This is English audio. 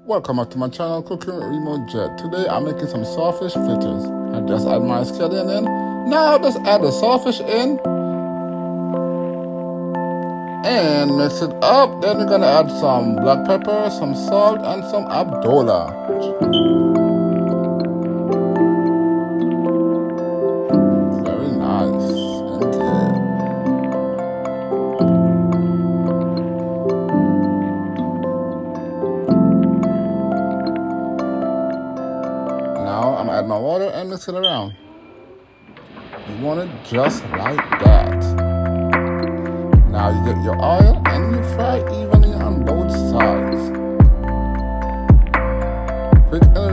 Welcome back to my channel, Cooking with Remote Jet. Today I'm making some sawfish fritters. I just add my scallion in. Now just add the sawfish in and mix it up. Then we're gonna add some black pepper, some salt, and some abdola. Very nice and good. Now I'm adding my water and mix it around. You want it just like that. Now you get your oil and you fry evenly on both sides. Quick and